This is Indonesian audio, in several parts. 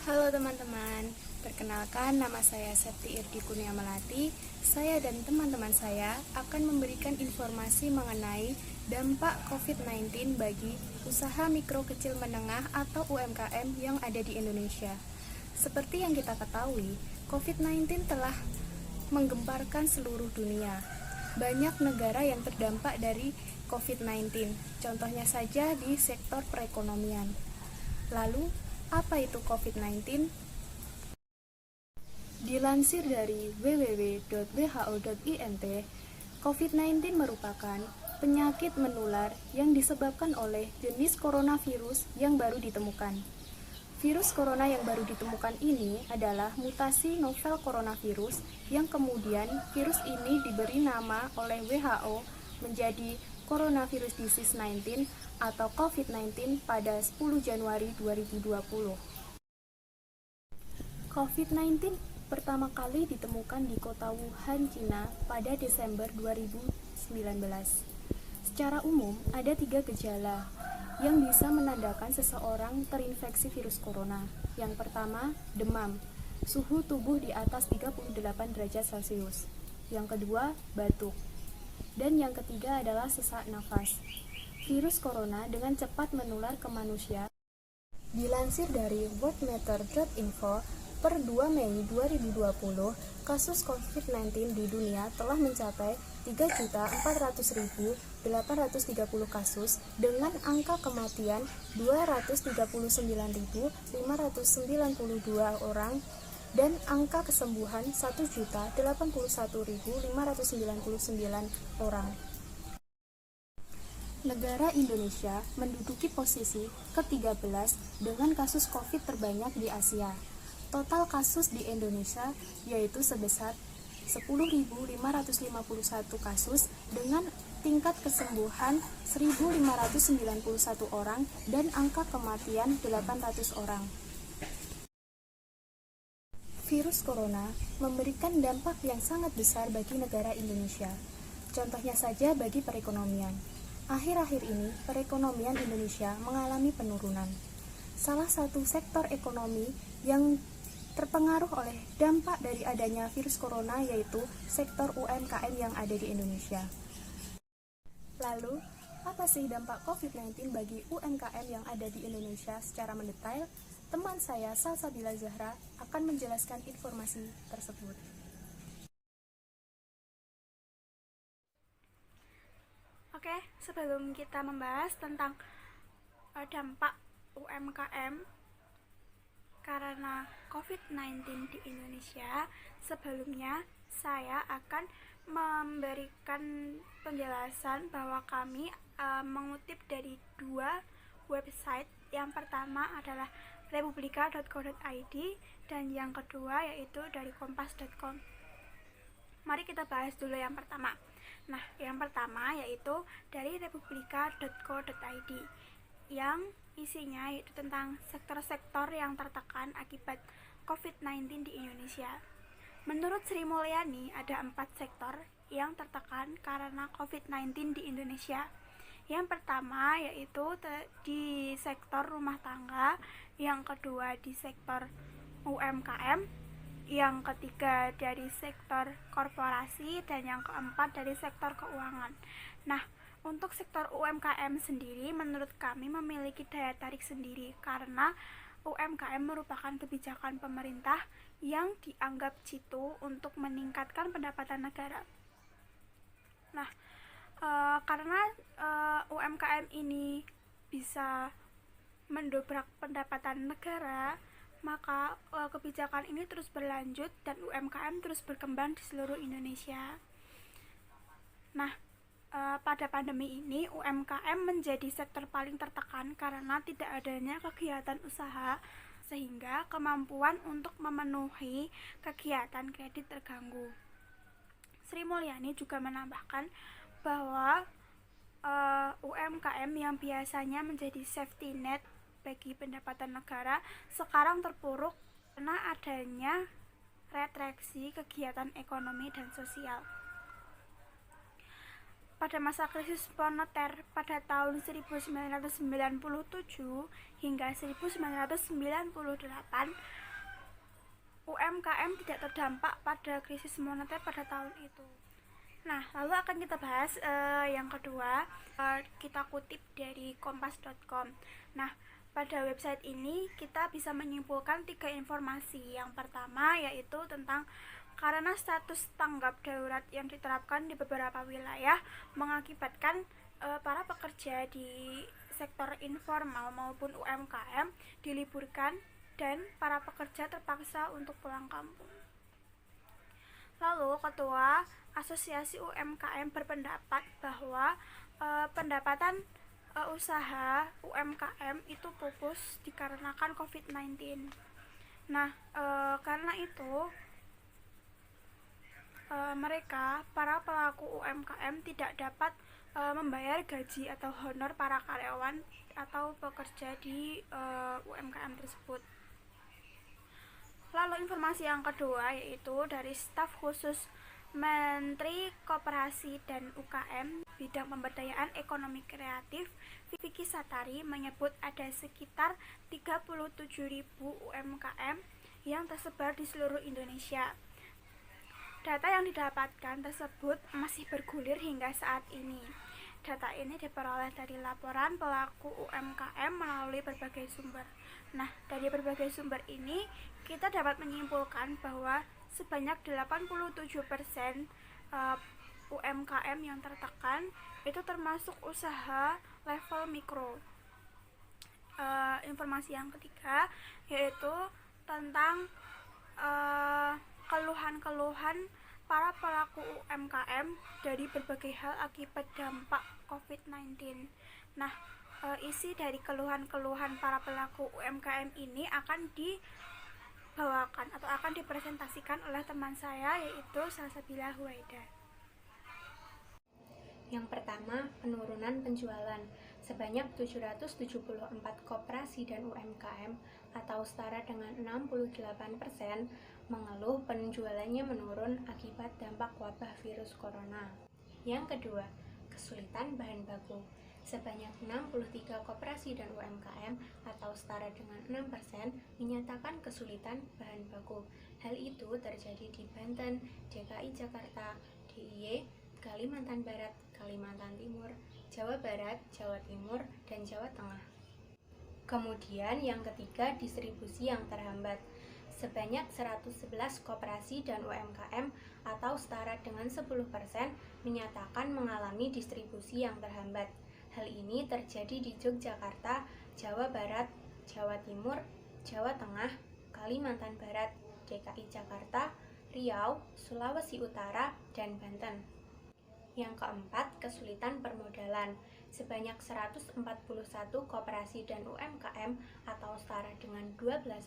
Halo teman-teman, perkenalkan nama saya Septi Irdi Kurnia Melati. Saya dan teman-teman saya akan memberikan informasi mengenai dampak COVID-19 bagi usaha mikro kecil menengah atau UMKM yang ada di Indonesia. Seperti yang kita ketahui, COVID-19 telah menggemparkan seluruh dunia. Banyak negara yang terdampak dari COVID-19, contohnya saja di sektor perekonomian. Lalu, apa itu COVID-19? Dilansir dari www.who.int, COVID-19 merupakan penyakit menular yang disebabkan oleh jenis coronavirus yang baru ditemukan. Virus corona yang baru ditemukan ini adalah mutasi novel coronavirus yang kemudian virus ini diberi nama oleh WHO menjadi Coronavirus Disease 19 atau COVID-19 pada 10 Januari 2020. COVID-19 pertama kali ditemukan di kota Wuhan, Cina pada Desember 2019. Secara umum, ada 3 gejala yang bisa menandakan seseorang terinfeksi virus corona. Yang pertama, demam, suhu tubuh di atas 38 derajat Celcius. Yang kedua, batuk. Dan yang ketiga adalah sesak nafas. Virus corona dengan cepat menular ke manusia. Dilansir dari worldmeter.info, per 2 Mei 2020, kasus COVID-19 di dunia telah mencapai 3.400.830 kasus dengan angka kematian 239.592 orang dan angka kesembuhan 1.081.599 orang. Negara Indonesia menduduki posisi ke-13 dengan kasus COVID terbanyak di Asia. Total kasus di Indonesia yaitu sebesar 10.551 kasus dengan tingkat kesembuhan 1.591 orang dan angka kematian 800 orang. Virus corona memberikan dampak yang sangat besar bagi negara Indonesia. Contohnya saja bagi perekonomian. Akhir-akhir ini, perekonomian Indonesia mengalami penurunan. Salah satu sektor ekonomi yang terpengaruh oleh dampak dari adanya virus corona yaitu sektor UMKM yang ada di Indonesia. Lalu, apa sih dampak COVID-19 bagi UMKM yang ada di Indonesia secara mendetail? Teman saya, Salsabila Zahra, akan menjelaskan informasi tersebut. Oke, sebelum kita membahas tentang dampak UMKM karena COVID-19 di Indonesia, sebelumnya saya akan memberikan penjelasan bahwa kami mengutip dari 2 website. Yang pertama adalah republika.co.id dan yang kedua yaitu dari kompas.com. Mari kita bahas dulu yang pertama. Nah, yang pertama yaitu dari republika.co.id yang isinya yaitu tentang sektor-sektor yang tertekan akibat COVID-19 di Indonesia. Menurut Sri Mulyani, ada 4 sektor yang tertekan karena COVID-19 di Indonesia. Yang pertama yaitu di sektor rumah tangga, yang kedua di sektor UMKM, yang ketiga dari sektor korporasi, dan yang keempat dari sektor keuangan. Nah, untuk sektor UMKM sendiri menurut kami memiliki daya tarik sendiri karena UMKM merupakan kebijakan pemerintah yang dianggap jitu untuk meningkatkan pendapatan negara. Nah, karena UMKM ini bisa mendobrak pendapatan negara, maka kebijakan ini terus berlanjut dan UMKM terus berkembang di seluruh Indonesia. Nah, pada pandemi ini UMKM menjadi sektor paling tertekan karena tidak adanya kegiatan usaha sehingga kemampuan untuk memenuhi kegiatan kredit terganggu. Sri Mulyani juga menambahkan bahwa UMKM yang biasanya menjadi safety net bagi pendapatan negara sekarang terpuruk karena adanya retraksi kegiatan ekonomi dan sosial. Pada masa krisis moneter pada tahun 1997 hingga 1998, UMKM tidak terdampak pada krisis moneter pada tahun itu. Nah, lalu akan kita bahas yang kedua, kita kutip dari kompas.com. Nah, pada website ini kita bisa menyimpulkan 3 informasi. Yang pertama yaitu tentang karena status tanggap darurat yang diterapkan di beberapa wilayah mengakibatkan para pekerja di sektor informal maupun UMKM diliburkan dan para pekerja terpaksa untuk pulang kampung. Lalu Ketua Asosiasi UMKM berpendapat bahwa pendapatan usaha UMKM itu pupus dikarenakan COVID-19. Nah, karena itu mereka, para pelaku UMKM tidak dapat membayar gaji atau honor para karyawan atau pekerja di UMKM tersebut. Lalu informasi yang kedua yaitu dari staf khusus Menteri Koperasi dan UKM bidang pemberdayaan ekonomi kreatif Vicky Satari menyebut ada sekitar 37.000 UMKM yang tersebar di seluruh Indonesia. Data yang didapatkan tersebut masih bergulir hingga saat ini. Data ini diperoleh dari laporan pelaku UMKM melalui berbagai sumber. Nah, dari berbagai sumber ini kita dapat menyimpulkan bahwa sebanyak 87% UMKM yang tertekan itu termasuk usaha level mikro. Informasi yang ketiga yaitu tentang keluhan-keluhan para pelaku UMKM dari berbagai hal akibat dampak COVID-19. Nah, isi dari keluhan-keluhan para pelaku UMKM ini akan dibawakan atau akan dipresentasikan oleh teman saya yaitu Salsabila Huwaida. Yang pertama, penurunan penjualan. Sebanyak 774 koperasi dan UMKM atau setara dengan 68% mengeluh penjualannya menurun akibat dampak wabah virus corona. Yang kedua, kesulitan bahan baku. Sebanyak 63 koperasi dan UMKM atau setara dengan 6% menyatakan kesulitan bahan baku. Hal itu terjadi di Banten, DKI Jakarta, DIY, Kalimantan Barat, Kalimantan Timur, Jawa Barat, Jawa Timur, dan Jawa Tengah. Kemudian yang ketiga, distribusi yang terhambat. Sebanyak 111 koperasi dan UMKM atau setara dengan 10% menyatakan mengalami distribusi yang terhambat. Hal ini terjadi di Yogyakarta, Jawa Barat, Jawa Timur, Jawa Tengah, Kalimantan Barat, DKI Jakarta, Riau, Sulawesi Utara, dan Banten. Yang keempat, kesulitan permodalan. Sebanyak 141 koperasi dan UMKM atau setara dengan 12%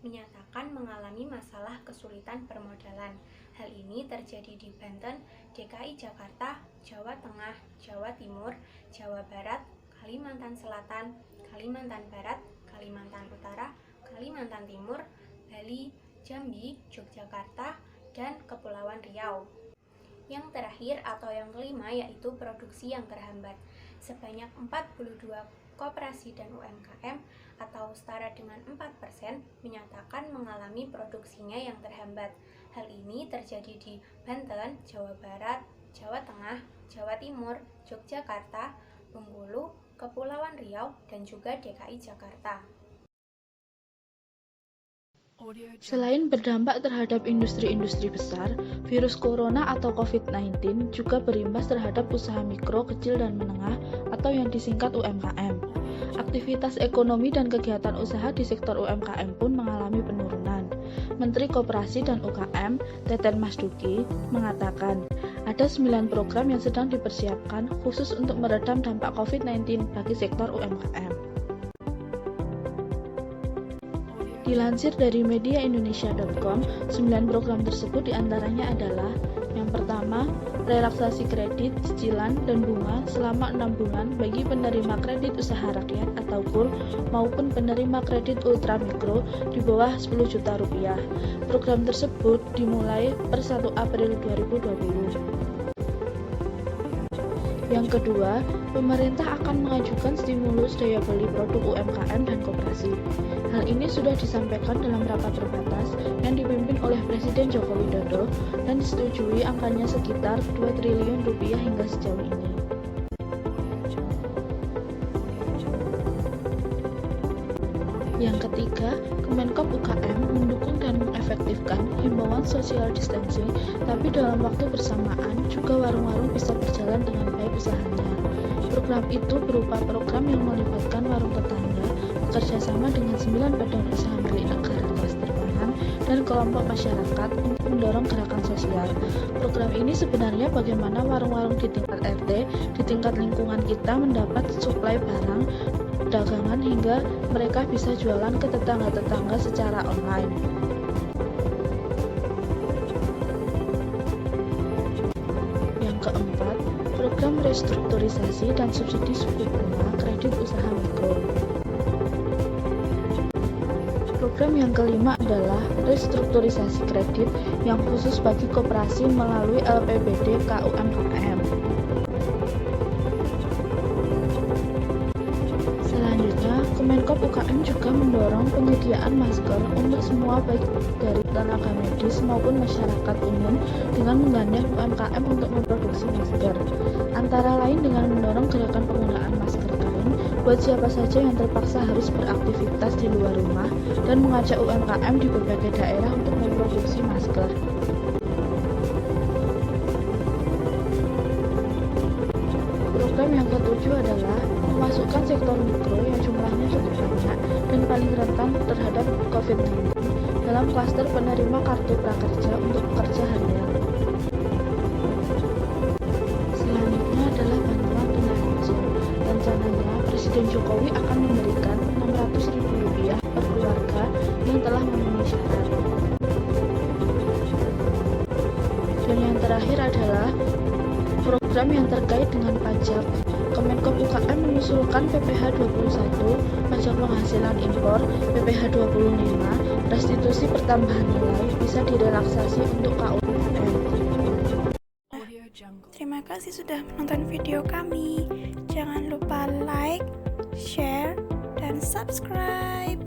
menyatakan mengalami masalah kesulitan permodalan. Hal ini terjadi di Banten, DKI Jakarta, Jawa Tengah, Jawa Timur, Jawa Barat, Kalimantan Selatan, Kalimantan Barat, Kalimantan Utara, Kalimantan Timur, Bali, Jambi, Yogyakarta, dan Kepulauan Riau. Yang terakhir atau yang kelima yaitu produksi yang terhambat. Sebanyak 42 koperasi dan UMKM atau setara dengan 4% menyatakan mengalami produksinya yang terhambat. Hal ini terjadi di Banten, Jawa Barat, Jawa Tengah, Jawa Timur, Yogyakarta, Bengkulu, Kepulauan Riau, dan juga DKI Jakarta. Selain berdampak terhadap industri-industri besar, virus corona atau COVID-19 juga berimbas terhadap usaha mikro, kecil, dan menengah atau yang disingkat UMKM. Aktivitas ekonomi dan kegiatan usaha di sektor UMKM pun mengalami penurunan. Menteri Koperasi dan UKM, Teten Mas Duki, mengatakan ada 9 program yang sedang dipersiapkan khusus untuk meredam dampak COVID-19 bagi sektor UMKM. Dilansir dari mediaindonesia.com, 9 program tersebut diantaranya adalah: yang pertama, relaksasi kredit, cicilan, dan bunga selama 6 bulan bagi penerima kredit usaha rakyat atau KUR maupun penerima kredit ultramikro di bawah 10 juta rupiah. Program tersebut dimulai per 1 April 2020. Yang kedua, pemerintah akan mengajukan stimulus daya beli produk UMKM dan koperasi. Hal ini sudah disampaikan dalam rapat terbatas yang dipimpin oleh Presiden Joko Widodo dan disetujui angkanya sekitar 2 triliun rupiah hingga sejauh ini. Yang ketiga, Kemenkop UKM mendukung dan mengefektifkan himbauan social distancing, tapi dalam waktu bersamaan juga warung-warung bisa berjalan dengan baik usahanya. Program itu berupa program yang melibatkan warung tetangga, bekerja sama dengan 9 badan usaha milik negara klaster pangan dan kelompok masyarakat untuk mendorong gerakan sosial. Program ini sebenarnya bagaimana warung-warung di tingkat RT, di tingkat lingkungan kita mendapat suplai barang dagangan hingga mereka bisa jualan ke tetangga-tetangga secara online. Yang keempat, program restrukturisasi dan subsidi suku bunga kredit usaha mikro. Program yang kelima adalah restrukturisasi kredit yang khusus bagi koperasi melalui LPBD KUMKM. Selanjutnya, Kemenkop UKM juga mendorong penyediaan masker untuk semua baik dari tenaga medis maupun masyarakat umum dengan menggandeng UMKM untuk memproduksi masker. Antara lain dengan mendorong gerakan penggunaan masker kain buat siapa saja yang terpaksa harus beraktivitas di luar rumah dan mengajak UMKM di berbagai daerah untuk memproduksi masker. Program yang ketujuh adalah memasukkan sektor mikro yang jumlahnya cukup banyak dan paling rentan terhadap COVID-19 dalam klaster penerima kartu prakerja untuk pekerja harian. Selanjutnya adalah bantuan tunai usia. Rencananya, Presiden Jokowi akan memberikan Rp600.000 per keluarga yang telah memenuhi syarat. Dan yang terakhir adalah program yang terkait dengan pajak. Kemenkop UKM mengusulkan PPh 21, pajak penghasilan impor, PPh 25, restitusi pertambahan nilai bisa direlaksasi untuk KUMKM. Terima kasih sudah menonton video kami. Jangan lupa like, share, dan subscribe.